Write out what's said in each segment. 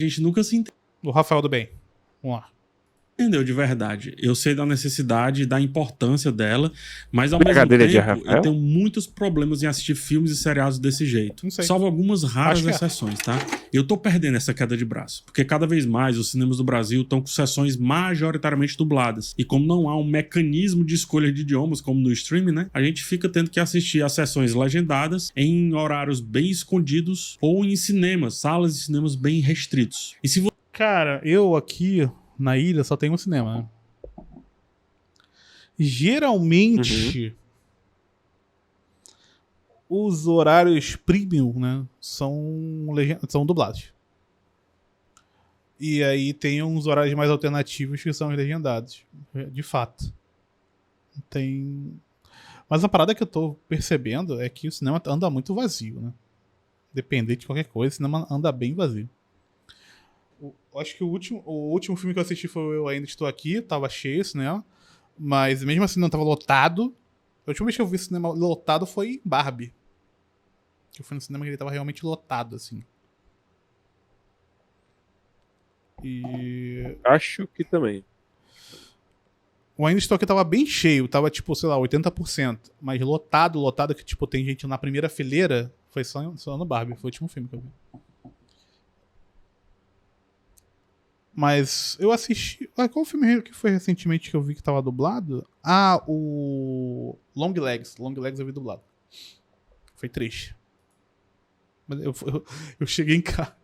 gente nunca se O Rafael do Bem. Vamos lá. entendeu de verdade. Eu sei da necessidade e da importância dela, mas ao A mesmo cadeira de tempo Rafael? eu tenho muitos problemas em assistir filmes e seriados desse jeito. Não sei. Salvo algumas raras Acho que é. exceções, tá? Eu tô perdendo essa queda de braço, porque cada vez mais os cinemas do Brasil estão com sessões majoritariamente dubladas. E como não há um mecanismo de escolha de idiomas como no streaming, né? A gente fica tendo que assistir as sessões legendadas em horários bem escondidos ou em cinemas, salas de cinemas bem restritos. E se Cara, eu aqui na ilha só tenho um cinema, né? Geralmente, os horários premium, né, são dublados. E aí tem uns horários mais alternativos que são legendados. De fato. Tem... Mas a parada que eu tô percebendo é que o cinema anda muito vazio, né? Dependente de qualquer coisa, o cinema anda bem vazio. Acho que o último filme que eu assisti foi Eu Ainda Estou Aqui, tava cheio o cinema, mas mesmo assim não tava lotado. A última vez que eu vi cinema lotado foi em Barbie. Que eu fui no cinema que ele tava realmente lotado, assim. E... Acho que também. O Ainda Estou Aqui tava bem cheio, tava tipo, sei lá, 80%. Mas lotado, que tipo, tem gente na primeira fileira, foi só no Barbie, foi o último filme que eu vi. Mas eu assisti. Qual filme que foi recentemente que eu vi que tava dublado? Ah, o Long Legs. Long Legs eu vi dublado. Foi triste. Mas eu cheguei em casa.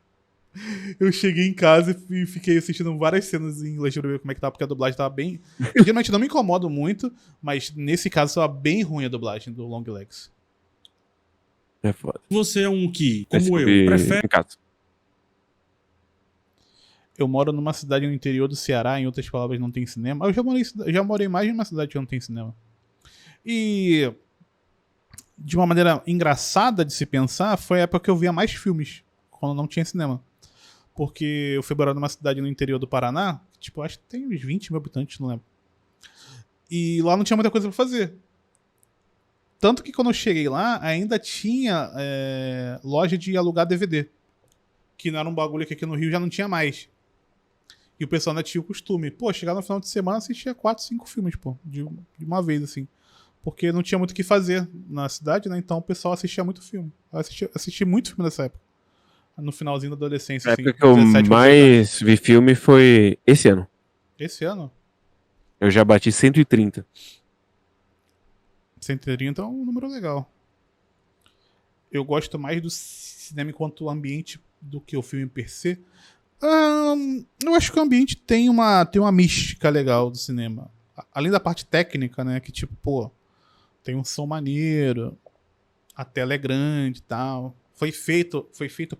Eu cheguei em casa e fiquei assistindo várias cenas em inglês pra ver como é que tava, porque a dublagem tava bem. Geralmente não me incomodo muito, mas nesse caso tava bem ruim a dublagem do Long Legs. É foda. você é um que, como eu, Em prefere casa. Eu moro numa cidade no interior do Ceará, em outras palavras, não tem cinema. Eu já morei mais em uma cidade que não tem cinema. E de uma maneira engraçada de se pensar, foi a época que eu via mais filmes, quando não tinha cinema. Porque eu fui morar numa cidade no interior do Paraná, tipo, acho que tem uns 20 mil habitantes, não lembro. E lá não tinha muita coisa pra fazer. Tanto que quando eu cheguei lá, ainda tinha loja de alugar DVD. Que não era um bagulho que aqui no Rio já não tinha mais. E o pessoal ainda tinha o costume. Pô, chegar no final de semana assistia 4, 5 filmes, pô. De uma vez, assim. Porque não tinha muito o que fazer na cidade, né? Então o pessoal assistia muito filme. Eu assisti muito filme nessa época. No finalzinho da adolescência, A assim. época que eu 17 ou 18 anos. mais vi filme foi esse ano. Esse ano? Eu já bati 130. 130 é um número legal. Eu gosto mais do cinema enquanto ambiente do que o filme per se. Eu acho que o ambiente tem uma mística legal do cinema. Além da parte técnica, né? Que tipo, pô, tem um som maneiro, a tela é grande e tal. Foi feito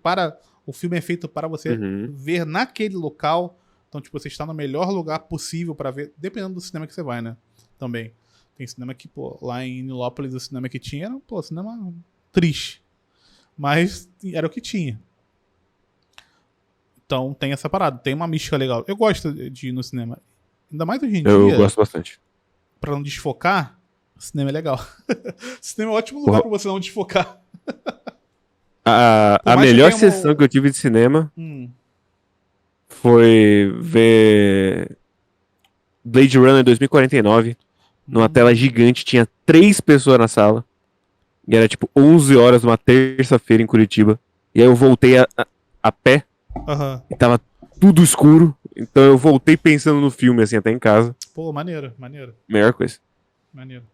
para... O filme é feito para você ver naquele local. Então, tipo, você está no melhor lugar possível para ver, dependendo do cinema que você vai, né? Também. Tem cinema que, pô, lá em Nilópolis, o cinema que tinha era, pô, cinema triste. Mas era o que tinha. Então tem essa parada, tem uma mística legal. Eu gosto de ir no cinema. Ainda mais hoje em Eu dia, gosto bastante. pra não desfocar, o cinema é legal. O cinema é um ótimo lugar pra você não desfocar. A mais que melhor tenha uma- sessão que eu tive de cinema Hum, foi ver Blade Runner 2049 numa tela gigante. Tinha 3 pessoas na sala. E era tipo 11 horas numa terça-feira em Curitiba. E aí eu voltei a pé aham. e tava tudo escuro. Então eu voltei pensando no filme, assim, até em casa. Pô, maneiro, maneiro, Melhor coisa. maneiro.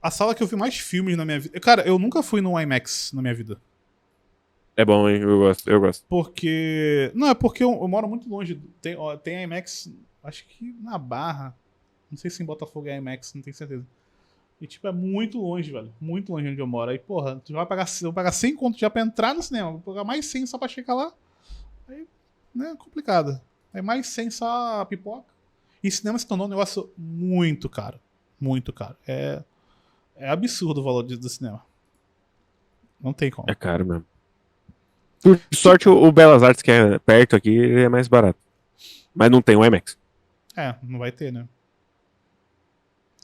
A sala que eu vi mais filmes na minha vida... Cara, eu nunca fui no IMAX na minha vida. É bom, hein? Eu gosto. Porque... Não, é porque eu moro muito longe. Tem IMAX, acho que na Barra. Não sei se em Botafogo é IMAX, não tenho certeza. E, tipo, é muito longe, velho. Muito longe onde eu moro. Aí, porra, tu vai pagar, eu vou pagar 100 conto já pra entrar no cinema. Vou pagar mais 100 só pra chegar lá. Aí, né, é complicado. Aí mais 100 só a pipoca. E cinema se tornou um negócio muito caro. Muito caro. É absurdo o valor do cinema. Não tem como. É caro mesmo. Por sorte, o Belas Artes, que é perto aqui, ele é mais barato. Mas não tem o IMAX. Não vai ter, né?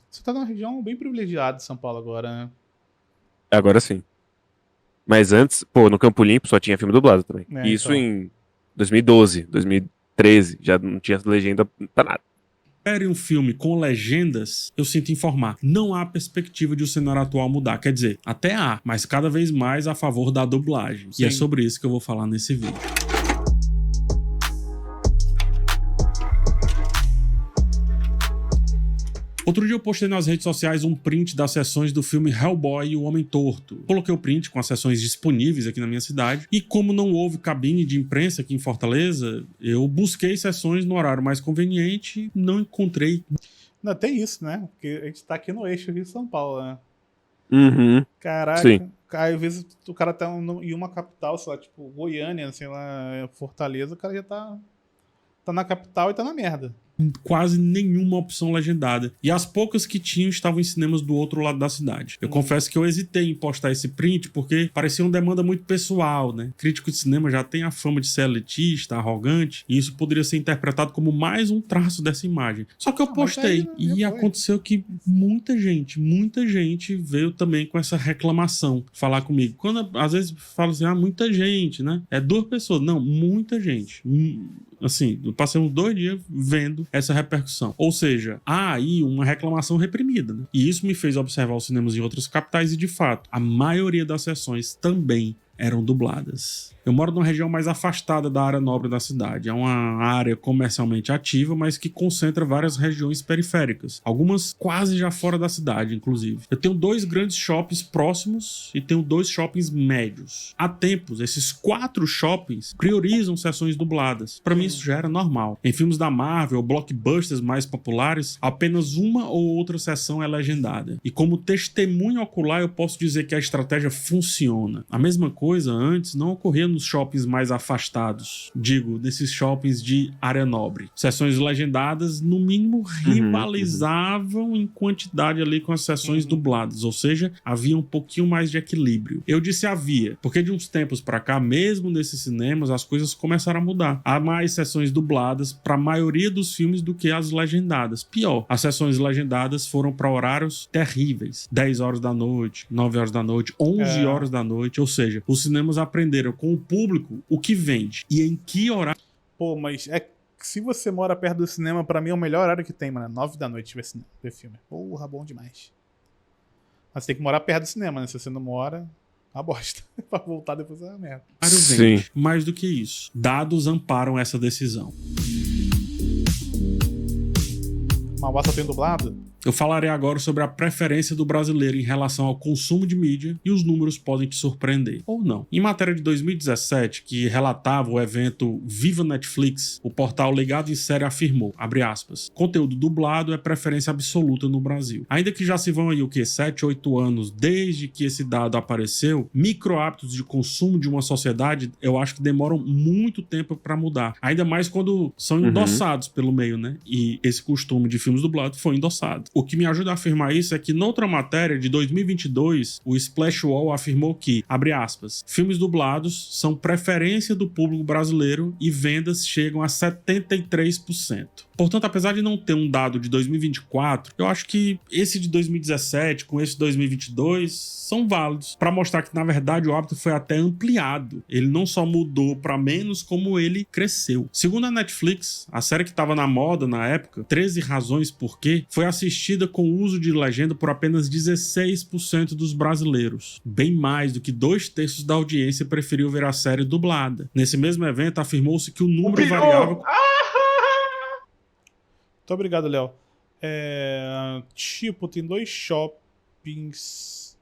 Você tá numa região bem privilegiada de São Paulo agora, né? Agora sim. Mas antes, pô, no Campo Limpo só tinha filme dublado também. É, E isso então. em 2012, 2013, já não tinha legenda pra nada. Espere um filme com legendas, eu sinto informar. Não há perspectiva de o cenário atual mudar. Quer dizer, até há, mas cada vez mais a favor da dublagem. E é Sim. sobre isso que eu vou falar nesse vídeo. Outro dia eu postei nas redes sociais um print das sessões do filme Hellboy e o Homem Torto. Coloquei o print com as sessões disponíveis aqui na minha cidade e como não houve cabine de imprensa aqui em Fortaleza, eu busquei sessões no horário mais conveniente e não encontrei. Não, tem isso, né? Porque a gente tá aqui no eixo Rio-São Paulo, né? Uhum. Caraca. Sim. Às vezes o cara tá em uma capital, sei lá, tipo Goiânia, sei lá, Fortaleza, o cara já tá na capital e tá na merda. Quase nenhuma opção legendada. E as poucas que tinham estavam em cinemas do outro lado da cidade. Eu confesso que eu hesitei em postar esse print porque parecia uma demanda muito pessoal, né? Crítico de cinema já tem a fama de ser elitista, arrogante, e isso poderia ser interpretado como mais um traço dessa imagem. Só que eu postei e aconteceu que muita gente veio também com essa reclamação falar comigo. Quando às vezes falo assim, muita gente, né? É 2 pessoas. Não, muita gente. Assim, eu passei uns 2 dias vendo essa repercussão. Ou seja, há aí uma reclamação reprimida, né? E isso me fez observar os cinemas em outras capitais e, de fato, a maioria das sessões também eram dubladas. Eu moro numa região mais afastada da área nobre da cidade. É uma área comercialmente ativa, mas que concentra várias regiões periféricas. Algumas quase já fora da cidade, inclusive. Eu tenho 2 grandes shoppings próximos e tenho 2 shoppings médios. Há tempos, esses 4 shoppings priorizam sessões dubladas. Para mim, isso já era normal. Em filmes da Marvel ou blockbusters mais populares, apenas uma ou outra sessão é legendada. E como testemunho ocular, eu posso dizer que a estratégia funciona. A mesma coisa antes não ocorria nos shoppings mais afastados, digo, nesses shoppings de área nobre. Sessões legendadas, no mínimo, rivalizavam em quantidade ali com as sessões dubladas, ou seja, havia um pouquinho mais de equilíbrio. Eu disse havia, porque de uns tempos pra cá, mesmo nesses cinemas, as coisas começaram a mudar. Há mais sessões dubladas para a maioria dos filmes do que as legendadas. Pior, as sessões legendadas foram para horários terríveis. 10 horas da noite, 9 horas da noite, 11 horas da noite, ou seja, os cinemas aprenderam com o público o que vende e em que horário. Pô, mas se você mora perto do cinema, pra mim é o melhor horário que tem, mano. 9 da noite ver filme. Porra, bom demais. Mas tem que morar perto do cinema, né? Se você não mora, a bosta. Pra voltar depois é uma merda. Vende. Mais do que isso, dados amparam essa decisão. Mauá só tem dublado? Eu falarei agora sobre a preferência do brasileiro em relação ao consumo de mídia e os números podem te surpreender, ou não. Em matéria de 2017, que relatava o evento Viva Netflix, o portal Ligado em Série afirmou, abre aspas, conteúdo dublado é preferência absoluta no Brasil. Ainda que já se vão aí 7, 8 anos desde que esse dado apareceu, micro hábitos de consumo de uma sociedade eu acho que demoram muito tempo para mudar. Ainda mais quando são endossados pelo meio, né? E esse costume de filmes dublados foi endossado. O que me ajuda a afirmar isso é que, noutra matéria de 2022, o Splash Wall afirmou que, abre aspas, filmes dublados são preferência do público brasileiro e vendas chegam a 73%. Portanto, apesar de não ter um dado de 2024, eu acho que esse de 2017 com esse de 2022 são válidos para mostrar que, na verdade, o hábito foi até ampliado. Ele não só mudou para menos, como ele cresceu. Segundo a Netflix, a série que estava na moda na época, 13 Razões Por Quê, foi assistida com o uso de legenda por apenas 16% dos brasileiros. Bem mais do que 2/3 da audiência preferiu ver a série dublada. Nesse mesmo evento, afirmou-se que o número variável... Muito obrigado, Léo. Tem 2 shoppings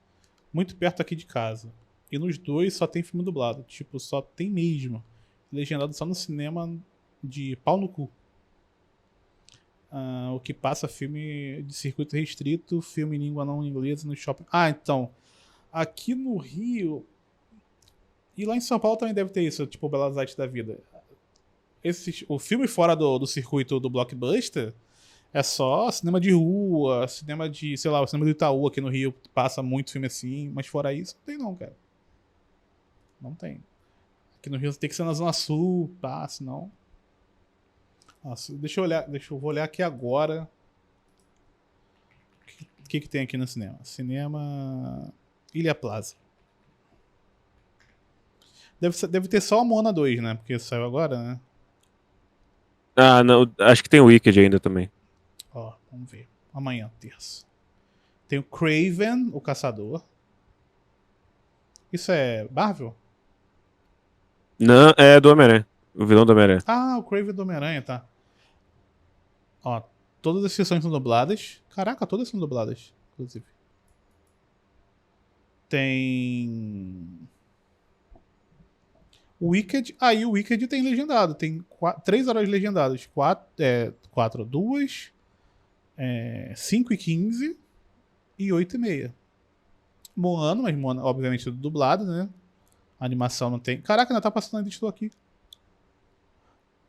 muito perto aqui de casa. E nos 2 só tem filme dublado. Só tem mesmo. Legendado só no cinema de pau no cu. O que passa filme de circuito restrito, filme em língua não inglesa no shopping. Então. Aqui no Rio... E lá em São Paulo também deve ter isso, tipo Belas Artes da Vida. O filme fora do circuito do blockbuster é só cinema de rua, cinema de, sei lá, o cinema do Itaú aqui no Rio passa muito filme assim, mas fora isso, não tem não, cara. Não tem. Aqui no Rio tem que ser na Zona Sul, senão... Nossa, vou olhar aqui agora. O que tem aqui no cinema? Cinema Ilha Plaza. Deve ter só a Moana 2, né? Porque saiu agora, né? Ah, não, acho que tem o Wicked ainda também. Ó, vamos ver. Amanhã, terça. Tem o Kraven, o Caçador. Isso é Marvel? Não, é do Homem-Aranha. O vilão do Homem-Aranha. Ah, o Kraven do Homem-Aranha, tá. Ó, todas as sessões são dubladas. Caraca, todas são dubladas, inclusive. Tem... O Wicked... Aí o Wicked tem legendado. Tem 3 horas legendadas. 4, 2, 5:15 e 8:30. Moana, mas Moana, obviamente, tudo dublado, né? A animação não tem... Caraca, ainda tá passando, ainda estou aqui.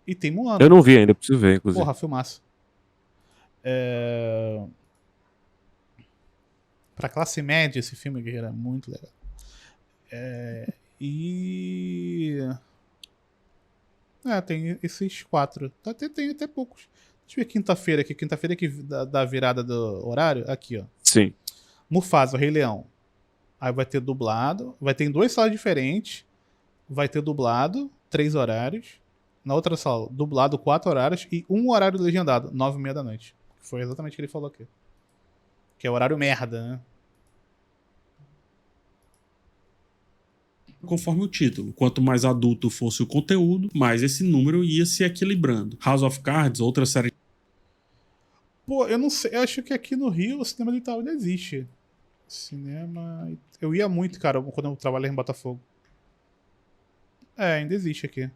E tem Moana. Eu não vi ainda, preciso ver, inclusive. Porra, filmaço. Pra classe média, esse filme, guerreiro, é muito legal. Tem esses 4. Tem até poucos. Deixa eu ver quinta-feira aqui. Quinta-feira aqui da virada do horário. Aqui, ó. Sim. Mufasa, o Rei Leão. Aí vai ter dublado. Vai ter em 2 salas diferentes. Vai ter dublado, 3 horários. Na outra sala, dublado 4 horários. E 1 horário legendado, 9:30 da noite. Foi exatamente o que ele falou aqui. Que é horário merda, né? Conforme o título. Quanto mais adulto fosse o conteúdo, mais esse número ia se equilibrando. House of Cards, outra série. Pô, eu não sei. Eu acho que aqui no Rio o cinema do Itaú ainda existe. Cinema. Eu ia muito, cara, quando eu trabalhei em Botafogo. Ainda existe aqui.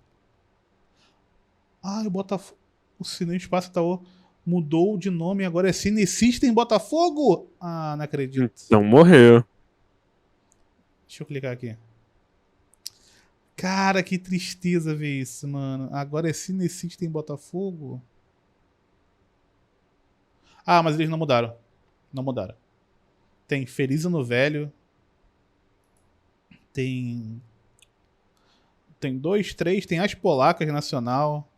O Botafogo. O Cinema Espaço Itaú mudou de nome, agora é Cine System Botafogo? Não acredito. Então morreu. Deixa eu clicar aqui. Cara, que tristeza ver isso, mano. Agora é Cine System Botafogo? Mas eles não mudaram. Não mudaram. Tem Feliz Ano Velho. Tem 2, 3. Tem As Polacas Nacional.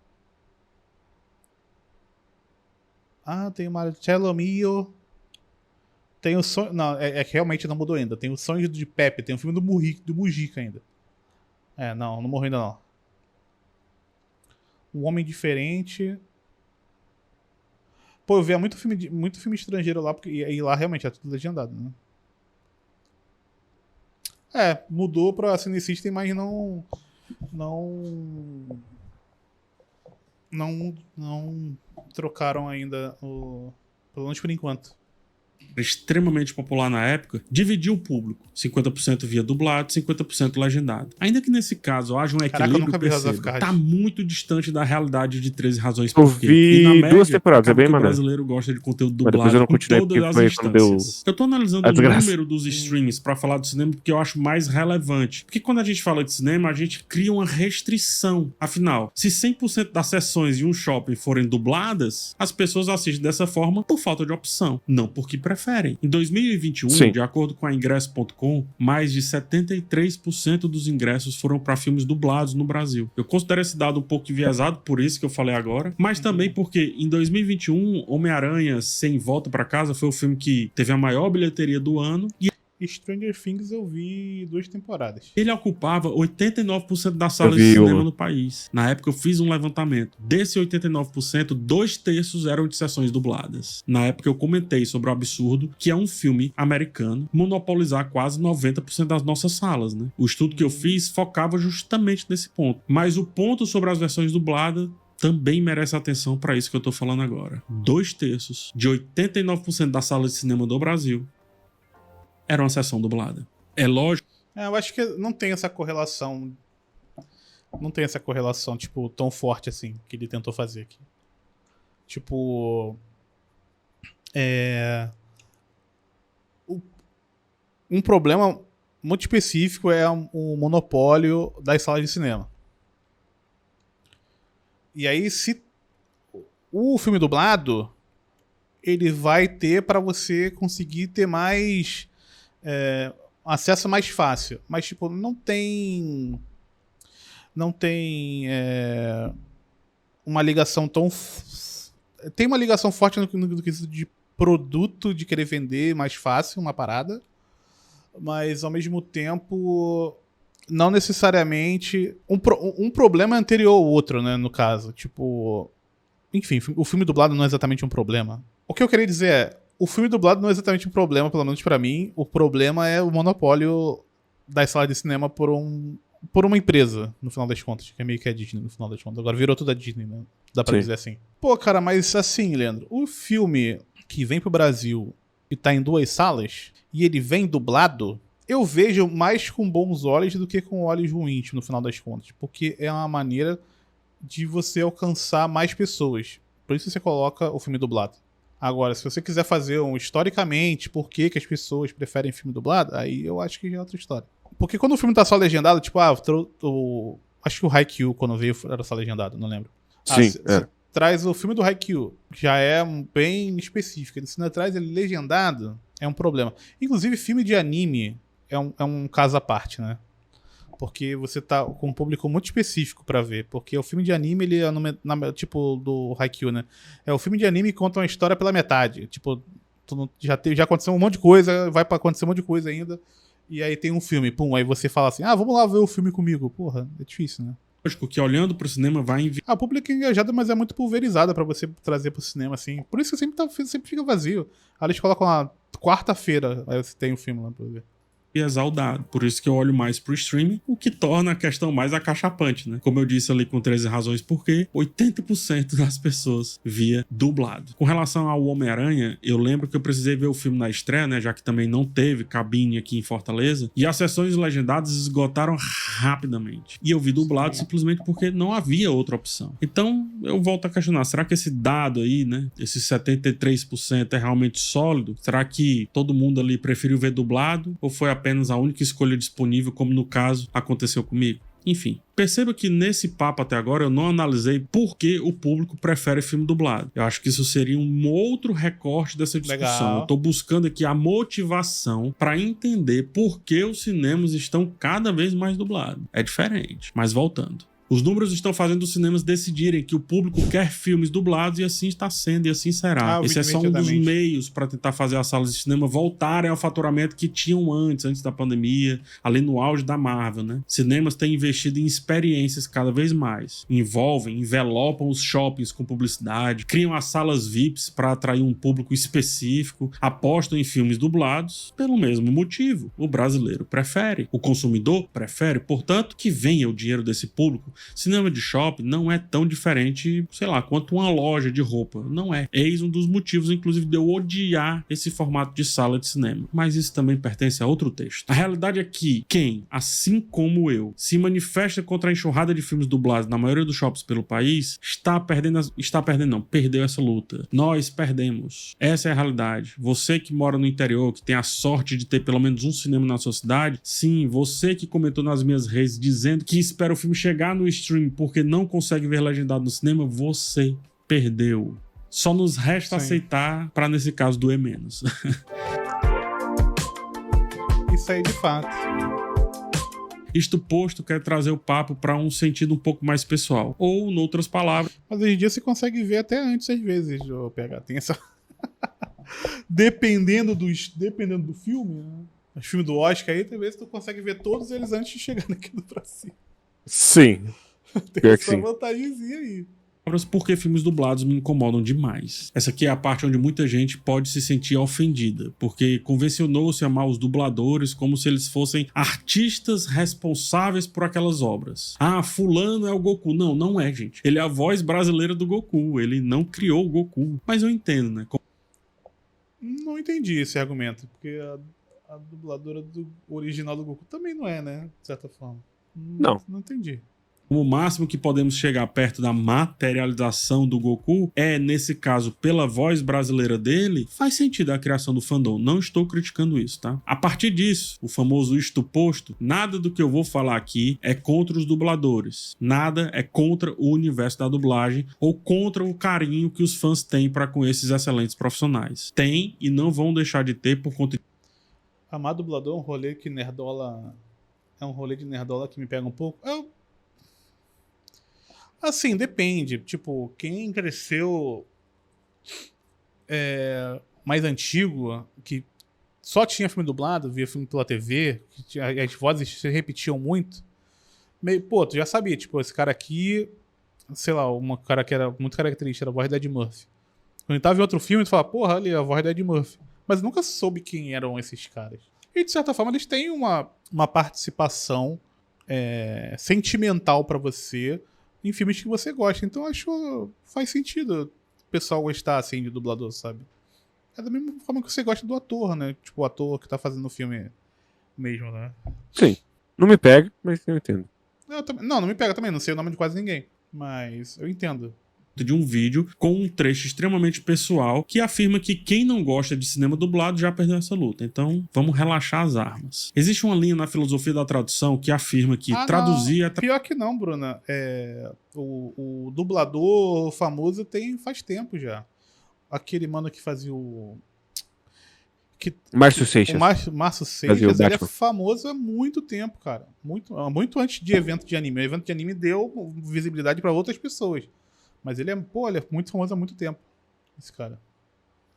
Tem o Marcello Mio. Tem o sonho. Não, é que realmente não mudou ainda. Tem o Sonhos de Pepe. Tem o filme do Mujica ainda. Não morreu ainda não. Um Homem Diferente. Pô, eu via muito filme estrangeiro lá, porque e lá realmente é tudo legendado, né? Mudou pra Cine System, mas não trocaram ainda pelo menos por enquanto. Extremamente popular na época, dividiu o público. 50% via dublado, 50% legendado. Ainda que nesse caso haja um equilíbrio, eu nunca vi House of Cards. Tá muito distante da realidade de 13 Razões Eu por Quê. vi E na média, 2 temporadas, é bem o maneiro. brasileiro gosta de conteúdo Mas depois dublado eu não em continuei, todas porque as foi quando deu instâncias. Eu tô analisando a o desgraça. número dos streams pra falar do cinema porque eu acho mais relevante. Porque quando a gente fala de cinema, a gente cria uma restrição. Afinal, se 100% das sessões de um shopping forem dubladas, as pessoas assistem dessa forma por falta de opção, não porque preferem. Em 2021, Sim. de acordo com a Ingresso.com, mais de 73% dos ingressos foram para filmes dublados no Brasil. Eu considero esse dado um pouco enviesado, por isso que eu falei agora, mas também porque em 2021, Homem-Aranha Sem Volta para Casa foi o filme que teve a maior bilheteria do ano e Stranger Things eu vi 2 temporadas. ele ocupava 89% das salas de vi cinema uma. no país. Na época eu fiz um levantamento. Desse 89%, 2/3 eram de sessões dubladas. Na época eu comentei sobre o absurdo que é um filme americano monopolizar quase 90% das nossas salas, né? O estudo que eu fiz focava justamente nesse ponto. Mas o ponto sobre as versões dubladas também merece atenção para isso que eu tô falando agora. 2/3 de 89% das salas de cinema do Brasil era uma sessão dublada. É lógico. Eu acho que não tem essa correlação. Não tem essa correlação, tipo, tão forte assim, que ele tentou fazer aqui. Tipo. Um problema muito específico é o monopólio das salas de cinema. E aí, se o filme dublado, ele vai ter para você conseguir ter mais acesso mais fácil, mas tipo não tem uma ligação tão tem uma ligação forte no quesito de produto, de querer vender mais fácil uma parada, mas ao mesmo tempo não necessariamente... Um problema é anterior ao outro, né, no caso. Tipo... Enfim, o filme dublado não é exatamente um problema. O que eu queria dizer é, o filme dublado não é exatamente um problema, pelo menos pra mim. O problema é o monopólio das salas de cinema por uma empresa, no final das contas, que é meio que a Disney, no final das contas. Agora virou tudo a Disney, né? Dá pra dizer assim. Pô, cara, mas assim, Leandro, o filme que vem pro Brasil e tá em 2 salas, e ele vem dublado, eu vejo mais com bons olhos do que com olhos ruins, no final das contas. Porque é uma maneira de você alcançar mais pessoas. Por isso você coloca o filme dublado. Agora, se você quiser fazer historicamente por que as pessoas preferem filme dublado, aí eu acho que já é outra história. Porque quando o filme tá só legendado, tipo, acho que o Haikyuu, quando veio, era só legendado, não lembro. Sim, Você traz o filme do Haikyuu, que já é bem específico. Se não traz ele legendado, é um problema. Inclusive, filme de anime é um caso à parte, né? Porque você tá com um público muito específico pra ver. Porque o filme de anime, ele é tipo do Haikyuu, né? É o filme de anime que conta uma história pela metade. Tipo, já aconteceu um monte de coisa, vai pra acontecer um monte de coisa ainda. E aí tem um filme, pum, aí você fala assim, vamos lá ver o filme comigo. Porra, é difícil, né? Lógico que olhando pro cinema vai enviar. A pública é engajada, mas é muito pulverizada pra você trazer pro cinema, assim. Por isso que sempre fica vazio. Aí eles colocam lá, quarta-feira, aí você tem o filme lá pra ver. Exaldado. Por isso que eu olho mais pro streaming, o que torna a questão mais acachapante, né? Como eu disse ali com 13 razões por quê, 80% das pessoas via dublado. Com relação ao Homem-Aranha, eu lembro que eu precisei ver o filme na estreia, né? Já que também não teve cabine aqui em Fortaleza, e as sessões legendadas esgotaram rapidamente. E eu vi dublado simplesmente porque não havia outra opção. Então, eu volto a questionar, será que esse dado aí, né? Esse 73% é realmente sólido? Será que todo mundo ali preferiu ver dublado? Ou foi apenas a única escolha disponível, como no caso aconteceu comigo? Enfim, perceba que nesse papo até agora eu não analisei por que o público prefere filme dublado. Eu acho que isso seria um outro recorte dessa discussão. Legal. Eu tô buscando aqui a motivação para entender por que os cinemas estão cada vez mais dublados. É diferente, mas voltando. Os números estão fazendo os cinemas decidirem que o público quer filmes dublados e assim está sendo e assim será. Esse é só um dos meios para tentar fazer as salas de cinema voltarem ao faturamento que tinham antes da pandemia, ali no auge da Marvel, né? Cinemas têm investido em experiências cada vez mais. Envelopam os shoppings com publicidade, criam as salas VIPs para atrair um público específico, apostam em filmes dublados pelo mesmo motivo. O brasileiro prefere, o consumidor prefere, portanto, que venha o dinheiro desse público. Cinema de shopping não é tão diferente, sei lá, quanto uma loja de roupa. Não é. Eis um dos motivos, inclusive, de eu odiar esse formato de sala de cinema. Mas isso também pertence a outro texto. A realidade é que quem, assim como eu, se manifesta contra a enxurrada de filmes dublados na maioria dos shoppings pelo país, perdeu essa luta. Nós perdemos. Essa é a realidade. Você que mora no interior, que tem a sorte de ter pelo menos um cinema na sua cidade, sim, você que comentou nas minhas redes dizendo que espera o filme chegar no stream porque não consegue ver legendado no cinema, você perdeu. Só nos resta aceitar para nesse caso doer menos. Isso aí de fato. Isto posto, quero trazer o papo para um sentido um pouco mais pessoal. Ou, noutras palavras... Mas hoje em dia você consegue ver até antes, às vezes, PH. Tem essa... dependendo do filme, né? O filme do Oscar aí, tem vezes tu consegue ver todos eles antes de chegar naquele do Brasil. Sim. Tem essa vantagemzinha aí. Porque filmes dublados me incomodam demais. Essa aqui é a parte onde muita gente pode se sentir ofendida, porque convencionou-se amar os dubladores como se eles fossem artistas responsáveis por aquelas obras. Fulano é o Goku. Não, não é, gente. Ele é a voz brasileira do Goku, ele não criou o Goku. Mas eu entendo, né? Não entendi esse argumento, porque a dubladora do original do Goku também não é, né? De certa forma. Não entendi. O máximo que podemos chegar perto da materialização do Goku é, nesse caso, pela voz brasileira dele, faz sentido a criação do fandom. Não estou criticando isso, tá? A partir disso, o famoso isto posto, nada do que eu vou falar aqui é contra os dubladores. Nada é contra o universo da dublagem ou contra o carinho que os fãs têm para com esses excelentes profissionais. Tem e não vão deixar de ter por conta... Amar dublador é um rolê que nerdola... É um rolê de nerdola que me pega um pouco. Assim, depende. Tipo, quem cresceu mais antigo, que só tinha filme dublado, via filme pela TV, que as vozes se repetiam muito, meio, pô, tu já sabia, tipo, esse cara aqui, sei lá, uma cara que era muito característica, era a voz da Ed Murphy. Quando tava em outro filme, tu fala, porra, ali, a voz da Ed Murphy. Mas nunca soube quem eram esses caras. E, de certa forma, eles têm uma participação sentimental pra você em filmes que você gosta. Então, eu acho faz sentido o pessoal gostar, assim, de dublador, sabe? É da mesma forma que você gosta do ator, né? Tipo, o ator que tá fazendo o filme mesmo, né? Sim. Não me pega, mas eu entendo. Não me pega também. Não sei o nome de quase ninguém. Mas eu entendo. De um vídeo com um trecho extremamente pessoal que afirma que quem não gosta de cinema dublado já perdeu essa luta. Então, vamos relaxar as armas. Existe uma linha na filosofia da tradução que afirma que traduzir é... Pior que não, Bruna. O dublador famoso faz tempo já. Aquele mano que fazia o... Márcio Seixas. O Márcio Seixas, ele é famoso há muito tempo, cara. Muito antes de evento de anime. O evento de anime deu visibilidade pra outras pessoas. Mas ele é muito famoso há muito tempo, esse cara.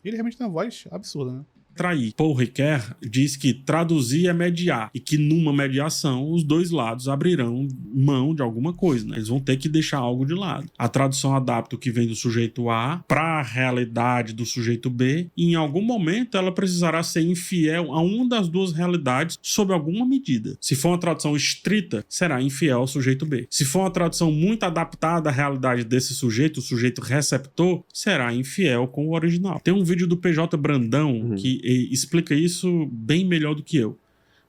Ele realmente tem uma voz absurda, né? Trair. Paul Ricoeur diz que traduzir é mediar e que numa mediação os dois lados abrirão mão de alguma coisa, né? Eles vão ter que deixar algo de lado. A tradução adapta o que vem do sujeito A para a realidade do sujeito B e em algum momento ela precisará ser infiel a uma das duas realidades sob alguma medida. Se for uma tradução estrita, será infiel ao sujeito B. Se for uma tradução muito adaptada à realidade desse sujeito, o sujeito receptor, será infiel com o original. Tem um vídeo do PJ Brandão que explica isso bem melhor do que eu.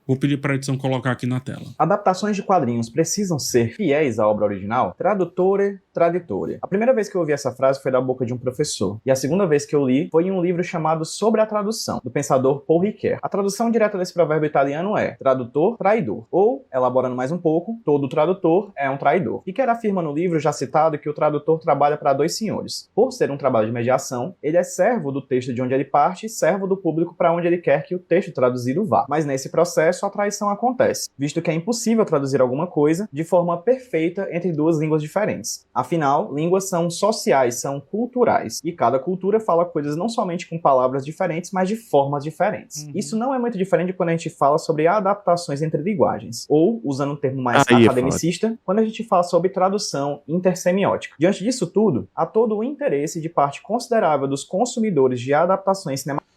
Vou pedir para a edição colocar aqui na tela. Adaptações de quadrinhos precisam ser fiéis à obra original? Tradutore, traditore. A primeira vez que eu ouvi essa frase foi da boca de um professor. E a segunda vez que eu li foi em um livro chamado Sobre a Tradução, do pensador Paul Ricoeur. A tradução direta desse provérbio italiano é tradutor, traidor. Ou, elaborando mais um pouco, todo tradutor é um traidor. Ricoeur afirma no livro já citado que o tradutor trabalha para dois senhores. Por ser um trabalho de mediação, ele é servo do texto de onde ele parte e servo do público para onde ele quer que o texto traduzido vá. Mas nesse processo, a traição acontece, visto que é impossível traduzir alguma coisa de forma perfeita entre duas línguas diferentes. Afinal, línguas são sociais, são culturais, e cada cultura fala coisas não somente com palavras diferentes, mas de formas diferentes. Isso não é muito diferente de quando a gente fala sobre adaptações entre linguagens, ou, usando um termo mais academicista, quando a gente fala sobre tradução intersemiótica. Diante disso tudo, há todo o interesse de parte considerável dos consumidores de adaptações cinematográficas.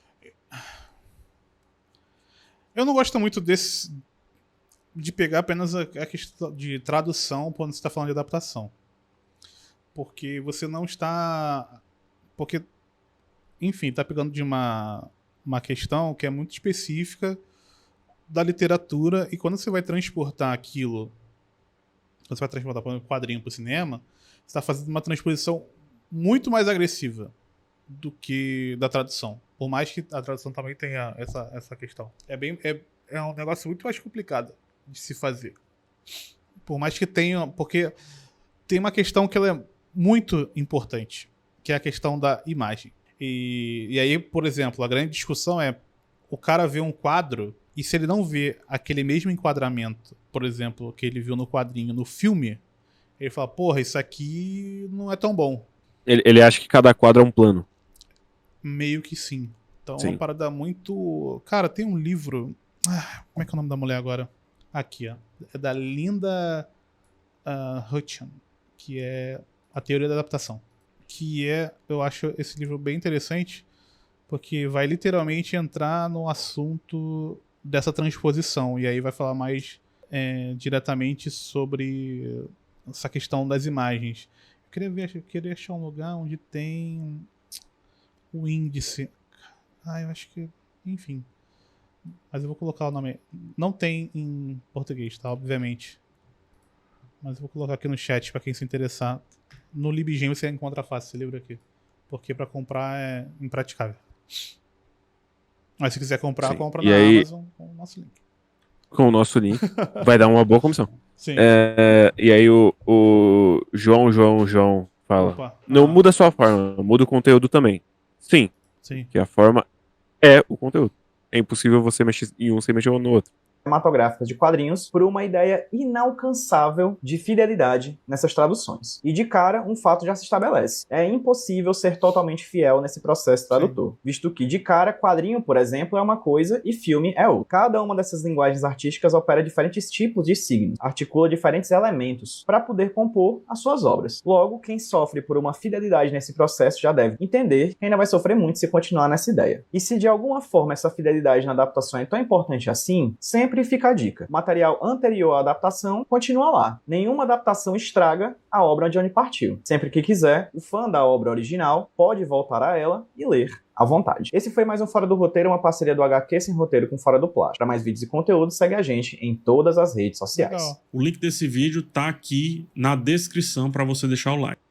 Eu não gosto muito de pegar apenas a questão de tradução quando você está falando de adaptação. Porque você não está... Porque, enfim, está pegando de uma questão que é muito específica da literatura, e quando você vai transportar aquilo, quando você vai transportar um quadrinho para o cinema, você está fazendo uma transposição muito mais agressiva do que da tradução. Por mais que a tradução também tenha essa questão. É um negócio muito mais complicado de se fazer. Por mais que tenha... Porque tem uma questão que ela é muito importante, que é a questão da imagem. E aí, por exemplo, a grande discussão é o cara vê um quadro e se ele não vê aquele mesmo enquadramento, por exemplo, que ele viu no quadrinho, no filme, ele fala, porra, isso aqui não é tão bom. Ele acha que cada quadro é um plano. Meio que sim. Então Sim. é uma parada muito... Cara, tem um livro... como é que é o nome da mulher agora? Aqui, ó. É da Linda Hutcheon, que é A Teoria da Adaptação. Que eu acho esse livro bem interessante, porque vai literalmente entrar no assunto dessa transposição. E aí vai falar mais diretamente sobre essa questão das imagens. Eu queria achar um lugar onde tem o índice. Eu acho que... Enfim. Mas eu vou colocar o nome... Não tem em português, tá? Obviamente. Mas eu vou colocar aqui no chat pra quem se interessar. No LibGen você encontra fácil esse livro aqui. Porque pra comprar é impraticável. Mas se quiser comprar, Sim. compra E na aí, Amazon com o nosso link. com o nosso link, vai dar uma boa comissão. Sim. E aí o João fala, Opa. não muda só a forma, muda o conteúdo também. Sim, Sim. que a forma é o conteúdo. É impossível você mexer em um sem mexer no outro. cinematográficas de quadrinhos por uma ideia inalcançável de fidelidade nessas traduções. E de cara, um fato já se estabelece. É impossível ser totalmente fiel nesse processo tradutor, visto que de cara, quadrinho, por exemplo, é uma coisa e filme é outra. Cada uma dessas linguagens artísticas opera diferentes tipos de signos, articula diferentes elementos para poder compor as suas obras. Logo, quem sofre por uma fidelidade nesse processo já deve entender que ainda vai sofrer muito se continuar nessa ideia. E se de alguma forma essa fidelidade na adaptação é tão importante assim, sempre fica a dica. O material anterior à adaptação continua lá. Nenhuma adaptação estraga a obra de onde partiu. Sempre que quiser, o fã da obra original pode voltar a ela e ler à vontade. Esse foi mais um Fora do Roteiro, uma parceria do HQ Sem Roteiro com Fora do Plástico. Para mais vídeos e conteúdo, segue a gente em todas as redes sociais. Legal. O link desse vídeo tá aqui na descrição para você deixar o like.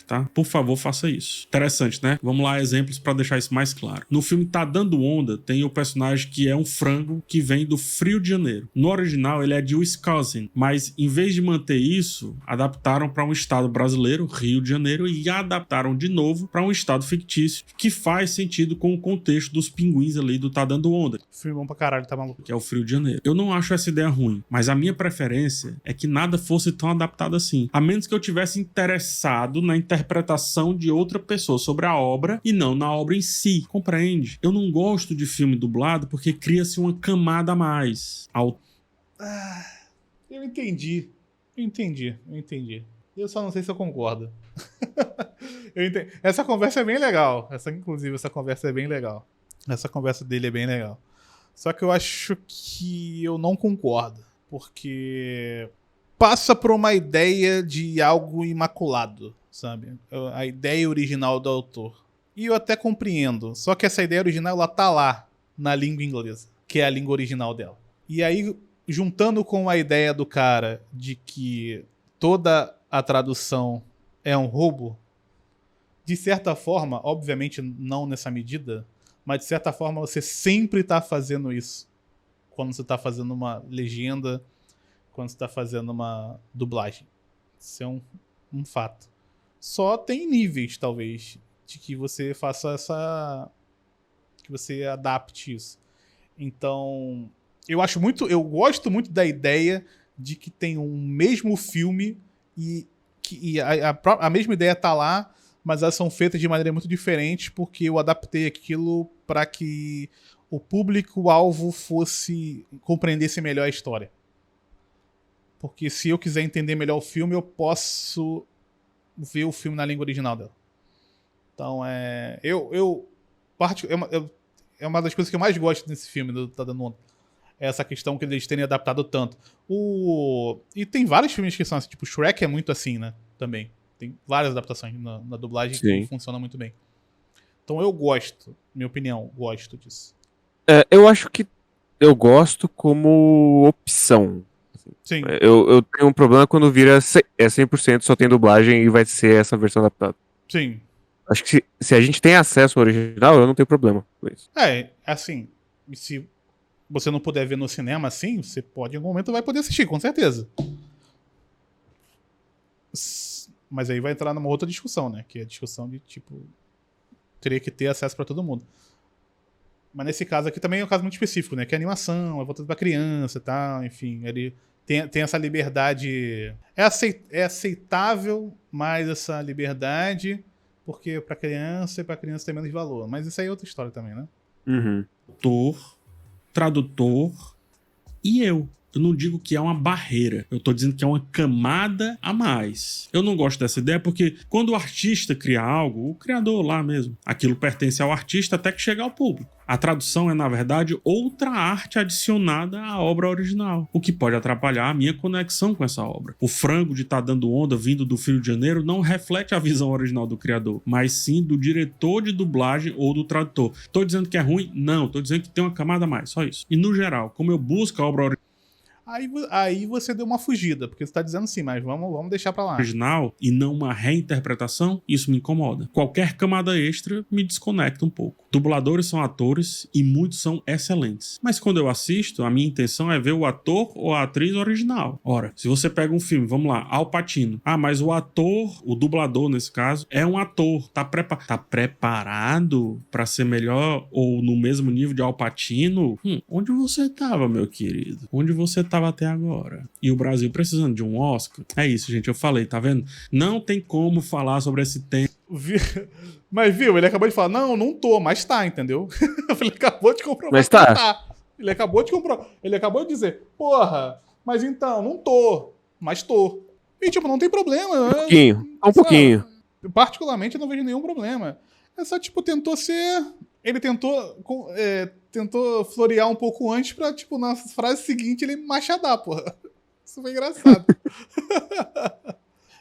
Tá? Por favor, faça isso. Interessante, né? Vamos lá, exemplos para deixar isso mais claro. No filme Tá Dando Onda, tem o personagem que é um frango que vem do Rio de Janeiro. No original, ele é de Wisconsin, mas em vez de manter isso, adaptaram para um estado brasileiro, Rio de Janeiro, e adaptaram de novo para um estado fictício, que faz sentido com o contexto dos pinguins ali do Tá Dando Onda, Filme bom pra caralho, tá maluco. que é o Rio de Janeiro. Eu não acho essa ideia ruim, mas a minha preferência é que nada fosse tão adaptado assim. A menos que eu tivesse interessado na interpretação de outra pessoa sobre a obra e não na obra em si. Compreende? Eu não gosto de filme dublado porque cria-se uma camada a mais. Eu entendi. Eu só não sei se eu concordo. Eu entendi. Essa conversa é bem legal. Inclusive, essa conversa é bem legal. Essa conversa dele é bem legal. Só que eu acho que eu não concordo. Porque passa por uma ideia de algo imaculado, sabe? A ideia original do autor. E eu até compreendo. Só que essa ideia original, ela tá lá, na língua inglesa, que é a língua original dela. E aí, juntando com a ideia do cara de que toda a tradução é um roubo, de certa forma, obviamente não nessa medida, mas de certa forma você sempre tá fazendo isso. Quando você tá fazendo uma legenda, quando você tá fazendo uma dublagem. Isso é um fato. Só tem níveis, talvez, de que você faça que você adapte isso. Então, eu gosto muito da ideia de que tem um mesmo filme e a mesma ideia tá lá, mas elas são feitas de maneira muito diferente porque eu adaptei aquilo para que o público-alvo compreendesse melhor a história. Porque se eu quiser entender melhor o filme, eu posso ver o filme na língua original dela. Então, é uma das coisas que eu mais gosto desse filme, do Tá Dando Onda. É essa questão que eles terem adaptado tanto. E tem vários filmes que são assim, tipo Shrek é muito assim, né? Também. Tem várias adaptações na dublagem que funcionam muito bem. Então eu gosto, minha opinião, gosto disso. Eu acho que eu gosto como opção. Sim. Eu tenho um problema quando vira 100% só tem dublagem e vai ser essa versão adaptada. Sim. Acho que se a gente tem acesso ao original, eu não tenho problema com isso. Assim, se você não puder ver no cinema assim, você pode em algum momento vai poder assistir, com certeza. Mas aí vai entrar numa outra discussão, né? Que é a discussão de, tipo, teria que ter acesso pra todo mundo. Mas nesse caso aqui também é um caso muito específico, né? Que é animação, é voltado pra criança e tal, enfim. Ele tem essa liberdade... É aceitável mais essa liberdade, porque pra criança tem menos valor. Mas isso aí é outra história também, né? Uhum. Tradutor e eu. Eu não digo que é uma barreira, eu tô dizendo que é uma camada a mais. Eu não gosto dessa ideia porque quando o artista cria algo, o criador lá mesmo, aquilo pertence ao artista até que chega ao público. A tradução é, na verdade, outra arte adicionada à obra original, o que pode atrapalhar a minha conexão com essa obra. O frango de Tá Dando Onda vindo do Rio de Janeiro não reflete a visão original do criador, mas sim do diretor de dublagem ou do tradutor. Tô dizendo que é ruim? Não, tô dizendo que tem uma camada a mais, só isso. E no geral, como eu busco a obra original, Aí você deu uma fugida, porque você tá dizendo sim, mas vamos deixar pra lá. Original e não uma reinterpretação, isso me incomoda. Qualquer camada extra me desconecta um pouco. Dubladores são atores e muitos são excelentes. Mas quando eu assisto, a minha intenção é ver o ator ou a atriz original. Ora, se você pega um filme, vamos lá, Al Pacino. Ah, mas o ator, o dublador nesse caso, é um ator. Tá preparado pra ser melhor ou no mesmo nível de Al Pacino? Onde você tava, meu querido? Onde você tava até agora? E o Brasil precisando de um Oscar? É isso, gente, eu falei, tá vendo? Não tem como falar sobre esse tema. Mas viu, ele acabou de falar, não tô, mas tá, entendeu? Ele acabou de comprovar Mas que tá. Ele acabou de comprovar. Ele acabou de dizer, porra, mas então, não tô, mas tô. E tipo, não tem problema. Um pouquinho. Um pouquinho. Particularmente, eu não vejo nenhum problema. É só, tipo, tentou ser... Ele tentou florear um pouco antes pra, tipo, na frase seguinte ele machadar, porra. Isso foi engraçado.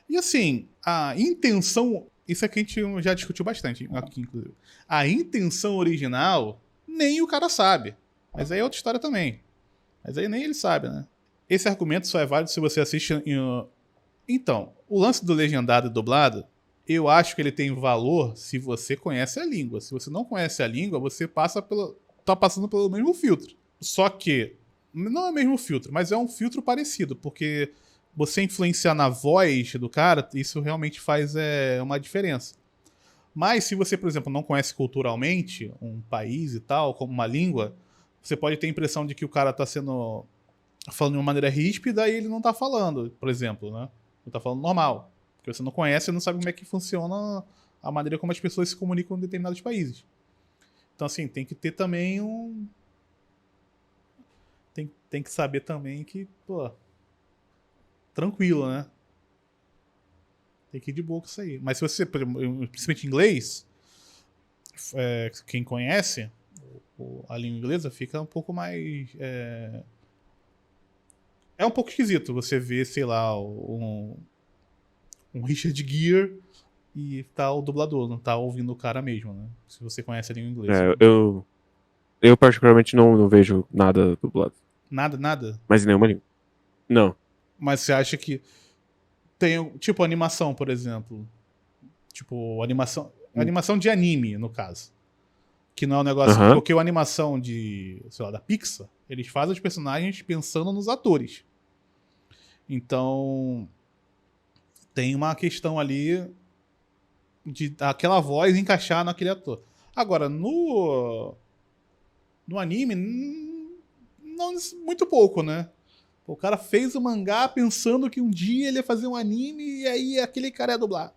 E assim, a intenção... Isso aqui a gente já discutiu bastante aqui, inclusive. A intenção original, nem o cara sabe. Mas aí é outra história também. Mas aí nem ele sabe, né? Esse argumento só é válido se você assiste Então, o lance do legendado e dublado, eu acho que ele tem valor se você conhece a língua. Se você não conhece a língua, você tá passando pelo mesmo filtro. Só que, não é o mesmo filtro, mas é um filtro parecido, porque você influenciar na voz do cara, isso realmente faz uma diferença. Mas se você, por exemplo, não conhece culturalmente um país e tal, como uma língua, você pode ter a impressão de que o cara tá falando de uma maneira ríspida e ele não tá falando, por exemplo, né? Ele tá falando normal. Porque você não conhece e não sabe como é que funciona a maneira como as pessoas se comunicam em determinados países. Então, assim, tem que ter também Tem que saber também que, pô, tranquilo, né? Tem que ir de boa com isso aí. Mas se você, por exemplo, principalmente inglês, quem conhece a língua inglesa, fica um pouco mais... É um pouco esquisito você ver, sei lá, um Richard Gere e tá o dublador, não tá ouvindo o cara mesmo, né? Se você conhece a língua inglesa. Eu particularmente não vejo nada dublado. Nada? Mas em nenhuma língua. Não. Mas você acha que tem, tipo, animação, por exemplo. Tipo, animação de anime, no caso. Que não é um negócio... Aham. Porque a animação sei lá, da Pixar, eles fazem os personagens pensando nos atores. Então, tem uma questão ali de aquela voz encaixar naquele ator. Agora, no anime, não, muito pouco, né? O cara fez o mangá pensando que um dia ele ia fazer um anime e aí aquele cara ia dublar,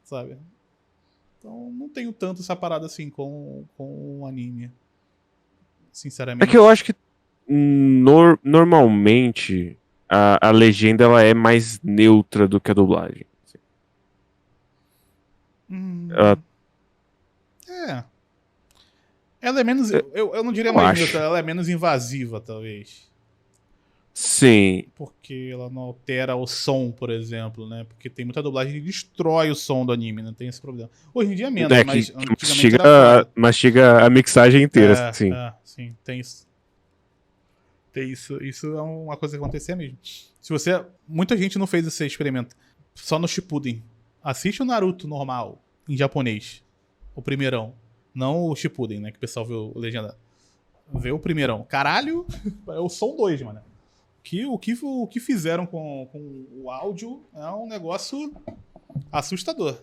sabe? Então não tenho tanto essa parada assim com o anime, sinceramente. É que eu acho que normalmente a legenda ela é mais neutra do que a dublagem. Ela- Ela é menos... Eu não diria eu mais acho. neutra, ela é menos invasiva, talvez. Sim. Porque ela não altera o som, por exemplo, né? Porque tem muita dublagem que destrói o som do anime, não tem esse problema. Hoje em dia é menos, mas Que antigamente era foda. mastiga a mixagem inteira, sim. Sim, tem isso. Tem isso. Isso é uma coisa que acontecia mesmo. Muita gente não fez esse experimento. Só no Shippuden. Assiste o Naruto normal, em japonês. O primeirão. Não o Shippuden, né? Que o pessoal viu o legendado. Vê o primeirão. Caralho, é o som 2, mano. O que fizeram com o áudio é um negócio assustador.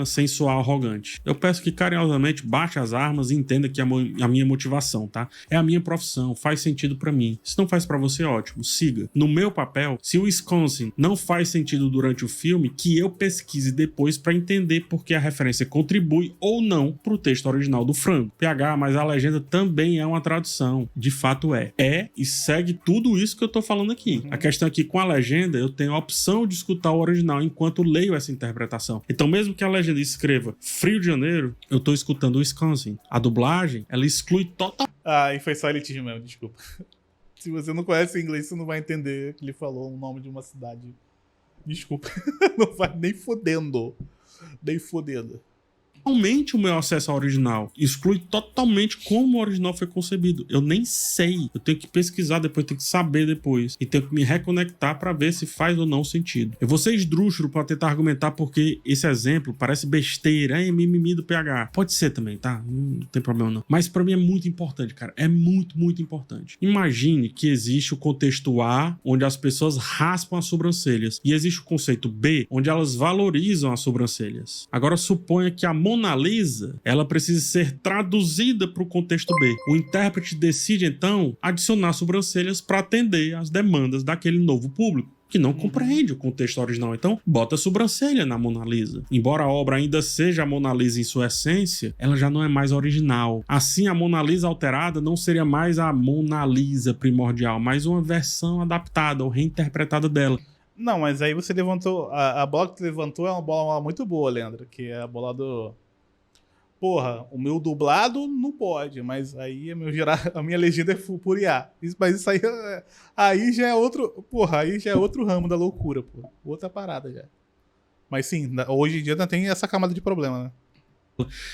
Sem soar arrogante. Eu peço que carinhosamente baixe as armas e entenda que a minha motivação, tá? É a minha profissão, faz sentido pra mim. Se não faz pra você, ótimo, siga. No meu papel, se o Wisconsin não faz sentido durante o filme, que eu pesquise depois pra entender porque a referência contribui ou não pro texto original do frango. PH, mas a legenda também é uma tradução. De fato é. E segue tudo isso que eu tô falando aqui. A questão é que com a legenda eu tenho a opção de escutar o original enquanto leio essa interpretação. Então mesmo que a legenda escreva Frio de Janeiro, eu tô escutando o Wisconsin. A dublagem, ela exclui total. E foi só elitismo mesmo, desculpa. Se você não conhece inglês, você não vai entender que ele falou o nome de uma cidade. Desculpa. Não vai nem fodendo. Nem fodendo. totalmente o meu acesso ao original. Exclui totalmente como o original foi concebido. Eu nem sei. Eu tenho que pesquisar depois, tenho que saber depois. E tenho que me reconectar pra ver se faz ou não sentido. Eu vou ser esdrúxulo pra tentar argumentar porque esse exemplo parece besteira. É mimimi do PH. Pode ser também, tá? Não tem problema não. Mas pra mim é muito importante, cara. É muito, muito importante. Imagine que existe o contexto A, onde as pessoas raspam as sobrancelhas. E existe o conceito B, onde elas valorizam as sobrancelhas. Agora suponha que a Mona Lisa, ela precisa ser traduzida para o contexto B. O intérprete decide, então, adicionar sobrancelhas para atender às demandas daquele novo público, que não compreende o contexto original. Então, bota sobrancelha na Mona Lisa. Embora a obra ainda seja a Mona Lisa em sua essência, ela já não é mais original. Assim, a Mona Lisa alterada não seria mais a Mona Lisa primordial, mas uma versão adaptada ou reinterpretada dela. Não, mas aí você levantou. A bola que você levantou é uma bola muito boa, Leandro. Que é a bola do. Porra, o meu dublado não pode, mas aí a minha legenda é por IA. Mas isso aí já é outro. Porra, aí já é outro ramo da loucura, pô. Outra parada já. Mas sim, hoje em dia ainda tem essa camada de problema, né?